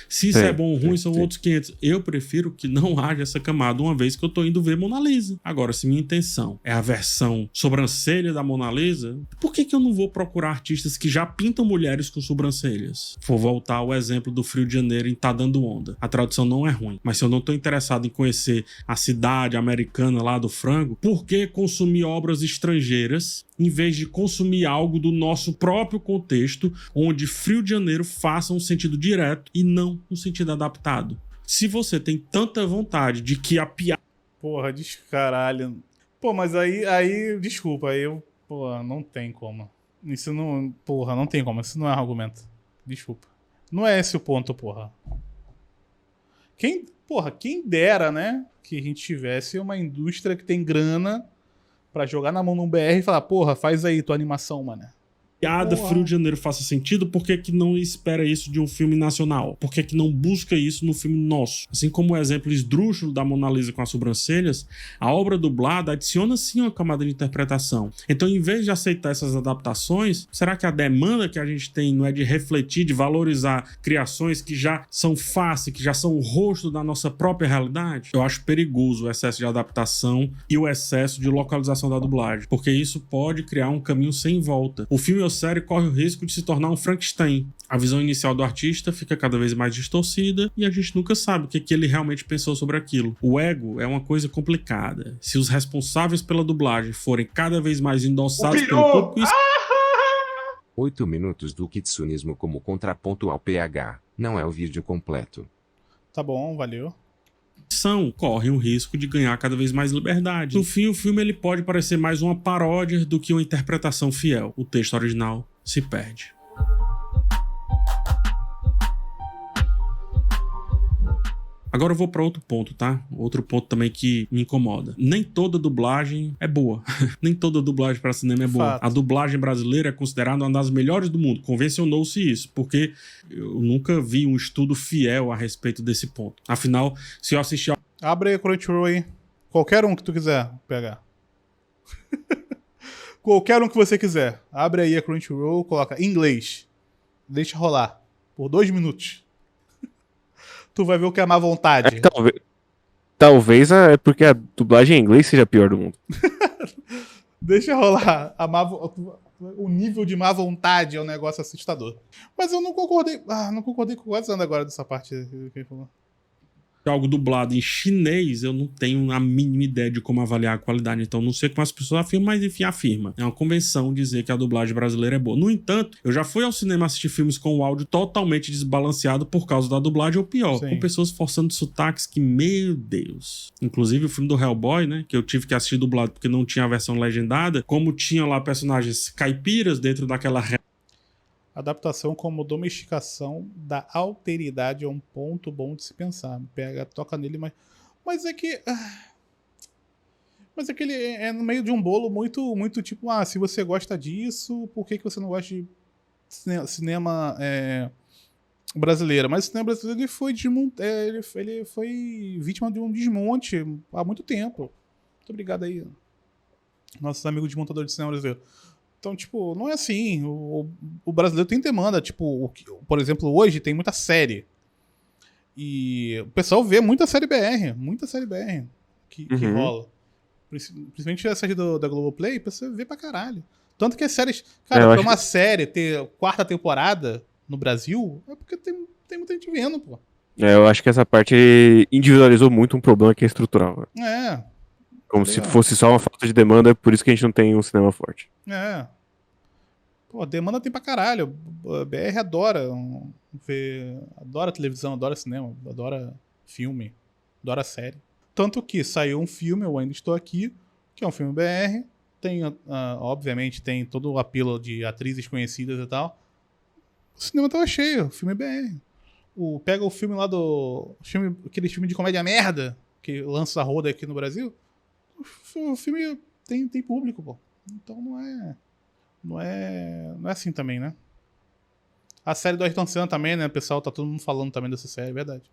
Se isso é bom ou ruim, são outros 500. Eu prefiro que não haja essa camada, uma vez que eu tô indo ver Mona Lisa. Agora, se minha intenção é a versão sobrancelha da Mona Lisa, por que eu não vou procurar artistas que já pintam mulheres com sobrancelhas? Vou voltar ao exemplo do Frio de Janeiro em Tá Dando Onda. A tradução não é ruim, mas se eu não tô interessado em conhecer a cidade americana lá do frango, por que consumir obras estrangeiras em vez de consumir algo do nosso próprio contexto, onde Frio de Janeiro faça um sentido direto e não um sentido adaptado? Se você tem tanta vontade de que a piada... Porra, descaralho. Pô, mas desculpa, porra, não tem como. Isso não, porra, não tem como, isso não é argumento. Desculpa. Não é esse o ponto, porra. Quem dera, né, que a gente tivesse uma indústria que tem grana pra jogar na mão de um BR e falar, porra, faz aí tua animação, mano. piada Frio de Janeiro faça sentido, por que que não espera isso de um filme nacional? Por que que não busca isso no filme nosso? Assim como o exemplo esdrúxulo da Mona Lisa com as sobrancelhas, a obra dublada adiciona sim uma camada de interpretação. Então, em vez de aceitar essas adaptações, será que a demanda que a gente tem não é de refletir, de valorizar criações que já são face, que já são o rosto da nossa própria realidade? Eu acho perigoso o excesso de adaptação e o excesso de localização da dublagem, porque isso pode criar um caminho sem volta. O filme ou série corre o risco de se tornar um Frankenstein. A visão inicial do artista fica cada vez mais distorcida e a gente nunca sabe o que ele realmente pensou sobre aquilo. O ego é uma coisa complicada. Se os responsáveis pela dublagem forem cada vez mais endossados pelo público... 8 minutos do kitsunismo como contraponto ao PH. Não é o vídeo completo. Tá bom, valeu. Corre o risco de ganhar cada vez mais liberdade. No fim, o filme ele pode parecer mais uma paródia do que uma interpretação fiel. O texto original se perde. Agora eu vou para outro ponto, tá? Outro ponto também que me incomoda. Nem toda dublagem é boa. Nem toda dublagem para cinema é boa. Fato. A dublagem brasileira é considerada uma das melhores do mundo. Convencionou-se isso, porque eu nunca vi um estudo fiel a respeito desse ponto. Afinal, se eu assistir... Abre aí o Crunchyroll aí. Qualquer um que tu quiser pegar. Qualquer um que você quiser. Abre aí a Crunchyroll, coloca em inglês. Deixa rolar. Por 2 minutos. Tu vai ver o que é má vontade. Talvez é porque a dublagem em inglês seja a pior do mundo. Deixa rolar. O nível de má vontade é um negócio assustador. Mas eu não concordei. Não concordei com o Alexandre agora dessa parte que ele falou. algo dublado em chinês, eu não tenho a mínima ideia de como avaliar a qualidade. Então, não sei como as pessoas afirmam, mas enfim, afirma. É uma convenção dizer que a dublagem brasileira é boa. No entanto, eu já fui ao cinema assistir filmes com o áudio totalmente desbalanceado por causa da dublagem, ou pior, Sim. com pessoas forçando sotaques que, meu Deus. Inclusive, o filme do Hellboy, né, que eu tive que assistir dublado porque não tinha a versão legendada, como tinha lá personagens caipiras dentro daquela Adaptação como domesticação da alteridade é um ponto bom de se pensar. Pega, toca nele, mas é que... Mas é que ele é no meio de um bolo muito, muito tipo, se você gosta disso, por que você não gosta de cinema brasileiro? Mas o cinema brasileiro ele foi vítima de um desmonte há muito tempo. Muito obrigado aí, nossos amigos desmontadores de cinema brasileiro. Então, tipo, não é assim. o brasileiro tem demanda. Tipo, por exemplo, hoje tem muita série. E o pessoal vê muita série BR que rola. Principalmente a série da Globoplay, o pessoal vê pra caralho. Tanto que as séries... Cara, pra uma série ter 4ª temporada no Brasil, é porque tem muita gente vendo, pô. Eu acho que essa parte individualizou muito um problema que é estrutural. É. Como se fosse só uma falta de demanda, por isso que a gente não tem um cinema forte. É. Pô, demanda tem pra caralho. A BR adora adora televisão, adora cinema, adora filme, adora série. Tanto que saiu um filme, Eu Ainda Estou Aqui, que é um filme BR. Tem, obviamente, tem todo o apelo de atrizes conhecidas e tal. O cinema tava cheio, o filme BR. Pega o filme lá aquele filme de comédia merda que lança a roda aqui no Brasil. O filme tem público, pô. Então não é assim também, né? A série do Ayrton Senna também, né? O pessoal tá todo mundo falando também dessa série, é verdade.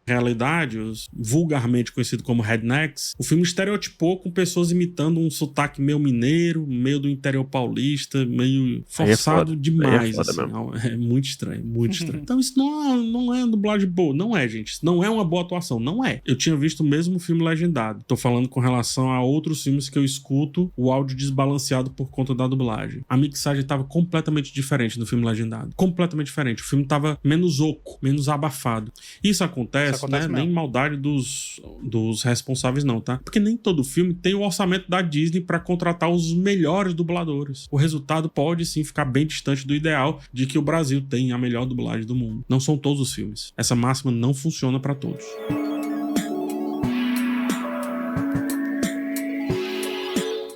Realidade, os vulgarmente conhecido como rednecks, o filme estereotipou com pessoas imitando um sotaque meio mineiro, meio do interior paulista, meio forçado demais. Assim, é muito estranho, muito estranho. Então isso não é dublagem boa, não é, gente. Isso não é uma boa atuação, não é. Eu tinha visto o mesmo filme legendado. Tô falando com relação a outros filmes que eu escuto o áudio desbalanceado por conta da dublagem. A mixagem tava completamente diferente do filme legendado. Completamente diferente. O filme tava menos oco, menos abafado. Isso acontece, né? Nem maldade dos responsáveis não, tá? Porque nem todo filme tem o orçamento da Disney pra contratar os melhores dubladores. O resultado pode sim ficar bem distante do ideal de que o Brasil tem a melhor dublagem do mundo. Não são todos os filmes. Essa máxima não funciona pra todos.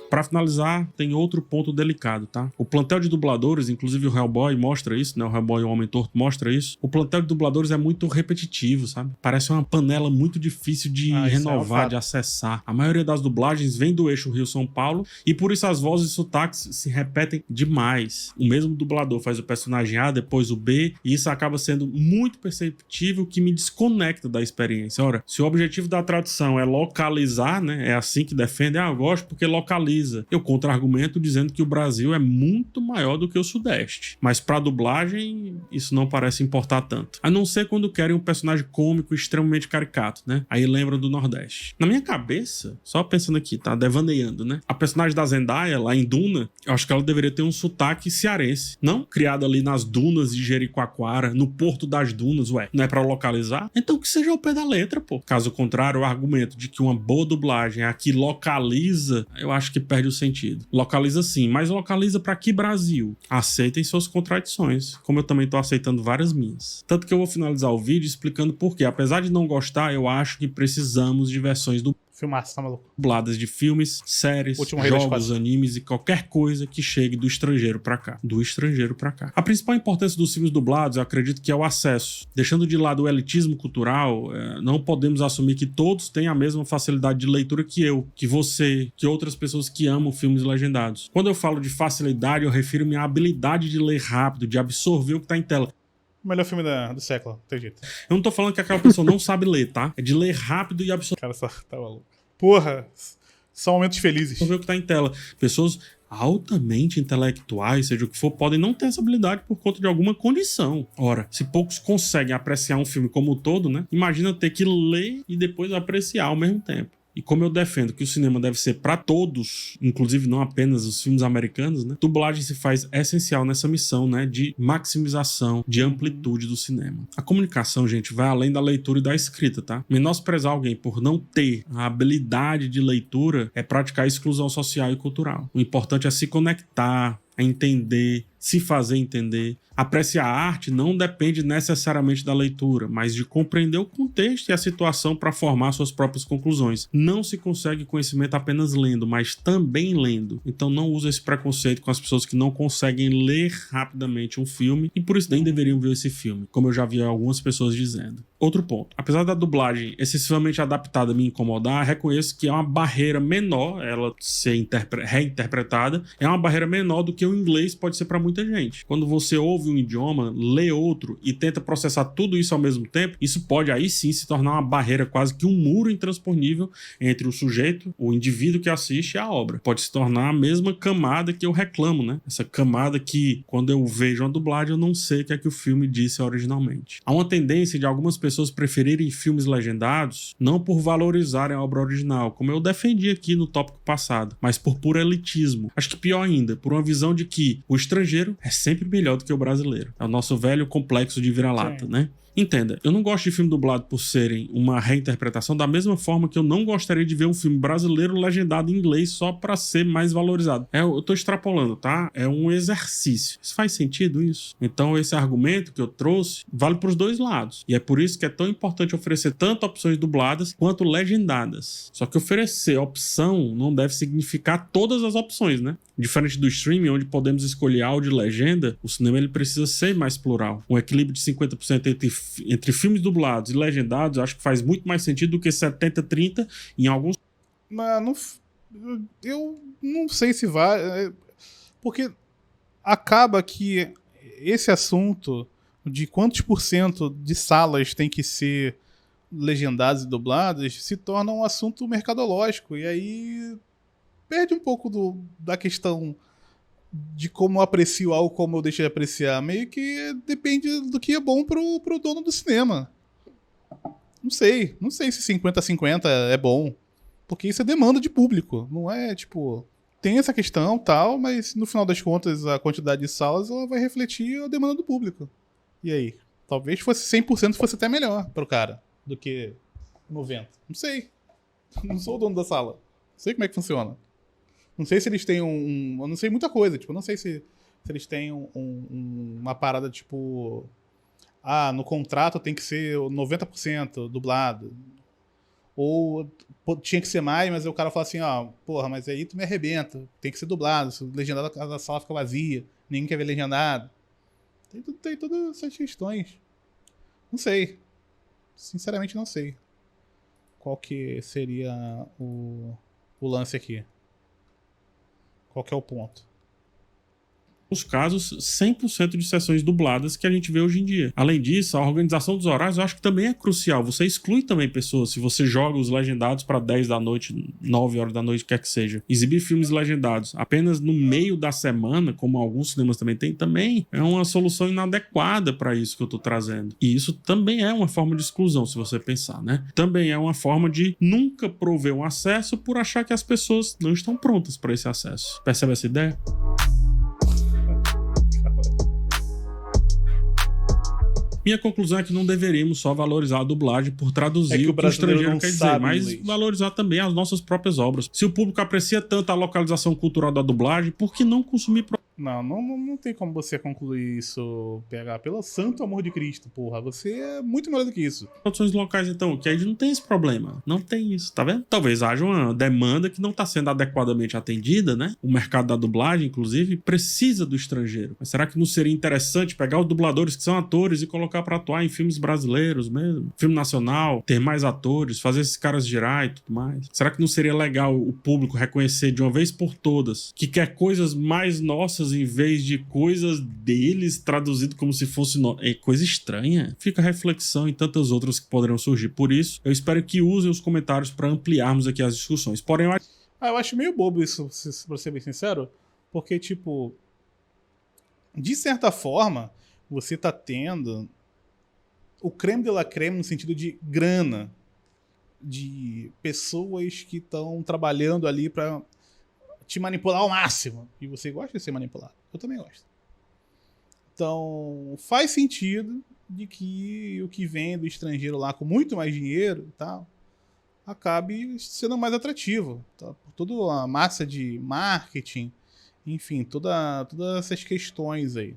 Pra finalizar, tem outro ponto delicado, tá? O plantel de dubladores, inclusive o Hellboy mostra isso, né? O Hellboy e o Homem Torto mostra isso. O plantel de dubladores é muito repetitivo, sabe? Parece uma panela muito difícil de renovar, de acessar. A maioria das dublagens vem do eixo Rio-São Paulo e por isso as vozes e sotaques se repetem demais. O mesmo dublador faz o personagem A, depois o B, e isso acaba sendo muito perceptível, que me desconecta da experiência. Ora, se o objetivo da tradução é localizar, né? É assim que defende, eu gosto porque localiza. Eu contra-argumento dizendo que o Brasil é muito maior do que o Sudeste. Mas pra dublagem, isso não parece importar tanto. A não ser quando querem um personagem cômico extremamente caricato, né? Aí lembram do Nordeste. Na minha cabeça, só pensando aqui, tá? Devaneando, né? A personagem da Zendaya, lá em Duna, eu acho que ela deveria ter um sotaque cearense. Não criada ali nas dunas de Jericoacoara, no Porto das Dunas, não é pra localizar? Então que seja ao pé da letra, pô. Caso contrário, o argumento de que uma boa dublagem é a que localiza, eu acho que perde o sentido. Localiza sim, mas localiza pra que Brasil? Aceitem suas contradições, como eu também tô aceitando várias minhas. Tanto que eu vou finalizar o vídeo explicando por quê. Apesar de não gostar, eu acho que precisamos de versões Filmaço, tá maluco? dubladas de filmes, séries, jogos, animes e qualquer coisa que chegue do estrangeiro pra cá. Do estrangeiro pra cá. A principal importância dos filmes dublados, eu acredito que é o acesso. Deixando de lado o elitismo cultural, não podemos assumir que todos têm a mesma facilidade de leitura que eu, que você, que outras pessoas que amam filmes legendados. Quando eu falo de facilidade, eu refiro-me à habilidade de ler rápido, de absorver o que tá em tela. O melhor filme do século, tem jeito. Eu não tô falando que aquela pessoa não sabe ler, tá? É de ler rápido e absorver. Cara, só tá maluco. Porra, são momentos felizes. Ver o que tá em tela. Pessoas altamente intelectuais, seja o que for, podem não ter essa habilidade por conta de alguma condição. Ora, se poucos conseguem apreciar um filme como um todo, né? Imagina ter que ler e depois apreciar ao mesmo tempo. E como eu defendo que o cinema deve ser pra todos, inclusive não apenas os filmes americanos, né? Dublagem se faz essencial nessa missão, né? De maximização, de amplitude do cinema. A comunicação, gente, vai além da leitura e da escrita, tá? Menosprezar alguém por não ter a habilidade de leitura é praticar a exclusão social e cultural. O importante é se conectar, é entender, se fazer entender. Apreciar a arte não depende necessariamente da leitura, mas de compreender o contexto e a situação para formar suas próprias conclusões. Não se consegue conhecimento apenas lendo, mas também lendo. Então não use esse preconceito com as pessoas que não conseguem ler rapidamente um filme e por isso nem deveriam ver esse filme, como eu já vi algumas pessoas dizendo. Outro ponto. Apesar da dublagem excessivamente adaptada me incomodar, reconheço que é uma barreira menor, ela ser reinterpretada, é uma barreira menor do que o inglês pode ser para muita gente. Quando você ouve um idioma, lê outro e tenta processar tudo isso ao mesmo tempo, isso pode aí sim se tornar uma barreira, quase que um muro intransponível entre o sujeito, o indivíduo que assiste e a obra. Pode se tornar a mesma camada que eu reclamo, né? Essa camada que, quando eu vejo uma dublagem, eu não sei o que é que o filme disse originalmente. Há uma tendência de algumas pessoas preferirem filmes legendados, não por valorizarem a obra original, como eu defendi aqui no tópico passado, mas por puro elitismo. Acho que pior ainda, por uma visão de que o estrangeiro é sempre melhor do que o brasileiro. É o nosso velho complexo de vira-lata, né? Entenda, eu não gosto de filme dublado por serem uma reinterpretação, da mesma forma que eu não gostaria de ver um filme brasileiro legendado em inglês só pra ser mais valorizado. Eu tô extrapolando, tá? É um exercício. Isso faz sentido, isso? Então esse argumento que eu trouxe vale pros dois lados. E é por isso que é tão importante oferecer tanto opções dubladas quanto legendadas. Só que oferecer opção não deve significar todas as opções, né? Diferente do streaming, onde podemos escolher áudio e legenda, o cinema ele precisa ser mais plural. Um equilíbrio de 50% entre filmes dublados e legendados, acho que faz muito mais sentido do que 70-30 em alguns. Mas eu não sei se vai. Porque acaba que esse assunto de quantos por cento de salas tem que ser legendadas e dubladas se torna um assunto mercadológico. E aí perde um pouco da questão de como eu aprecio algo, como eu deixo de apreciar. Meio que depende do que é bom pro dono do cinema. Não sei se 50-50 é bom. Porque isso é demanda de público. Não é, tipo... Tem essa questão, tal, mas no final das contas a quantidade de salas ela vai refletir a demanda do público. E aí? Talvez fosse 100% fosse até melhor pro cara do que 90%. Não sei. Não sou o dono da sala. Não sei como é que funciona. Não sei se eles têm eu não sei muita coisa. Tipo, eu não sei se eles têm uma parada tipo... no contrato tem que ser 90% dublado. Ou tinha que ser mais, mas o cara fala assim, porra, mas aí tu me arrebenta. Tem que ser dublado. Se legendado a sala fica vazia. Ninguém quer ver legendado. Tem todas essas questões. Não sei. Sinceramente não sei. Qual que seria o lance aqui. Qual que é o ponto? Nos casos, 100% de sessões dubladas que a gente vê hoje em dia. Além disso, a organização dos horários eu acho que também é crucial. Você exclui também pessoas. Se você joga os legendados para 10 da noite, 9 horas da noite, quer que seja. Exibir filmes legendados apenas no meio da semana, como alguns cinemas também é uma solução inadequada para isso que eu tô trazendo. E isso também é uma forma de exclusão, se você pensar, né? Também é uma forma de nunca prover um acesso por achar que as pessoas não estão prontas para esse acesso. Percebe essa ideia? Minha conclusão é que não deveríamos só valorizar a dublagem por traduzir o que o estrangeiro quer dizer, mas valorizar também as nossas próprias obras. Se o público aprecia tanto a localização cultural da dublagem, por que não consumir... Não tem como você concluir isso, PH. Pelo santo amor de Cristo, porra. Você é muito melhor do que isso. Produções locais, então, que aí não tem esse problema. Não tem isso, tá vendo? Talvez haja uma demanda que não está sendo adequadamente atendida, né? O mercado da dublagem, inclusive, precisa do estrangeiro. Mas será que não seria interessante pegar os dubladores que são atores e colocar para atuar em filmes brasileiros mesmo? Filme nacional, ter mais atores, fazer esses caras girar e tudo mais? Será que não seria legal o público reconhecer de uma vez por todas que quer coisas mais nossas em vez de coisas deles traduzido como se fosse coisa estranha? Fica a reflexão e tantas outras que poderão surgir. Por isso, eu espero que usem os comentários para ampliarmos aqui as discussões. Porém, eu acho meio bobo isso, pra ser bem sincero, porque, tipo, de certa forma, você tá tendo o creme de la creme no sentido de grana, de pessoas que estão trabalhando ali pra te manipular ao máximo. E você gosta de ser manipulado. Eu também gosto. Então, faz sentido de que o que vem do estrangeiro lá com muito mais dinheiro e tal, acabe sendo mais atrativo. Tá? Por toda a massa de marketing, enfim, todas essas questões aí.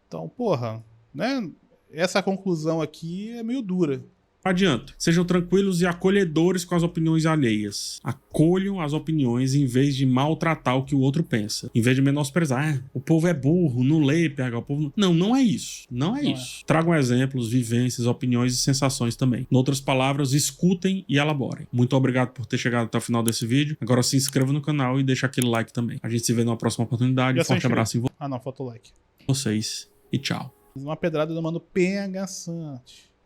Então, porra, né? Essa conclusão aqui é meio dura. Adianta. Sejam tranquilos e acolhedores com as opiniões alheias. Acolham as opiniões em vez de maltratar o que o outro pensa. Em vez de menosprezar. O povo é burro, não lê, PH. O povo não. Não é isso. Não é isso. Tragam exemplos, vivências, opiniões e sensações também. Em outras palavras, escutem e elaborem. Muito obrigado por ter chegado até o final desse vídeo. Agora se inscreva no canal e deixa aquele like também. A gente se vê numa próxima oportunidade. Um forte abraço em Ah, não, falta o like. vocês e tchau. Uma pedrada do mano PH Santos.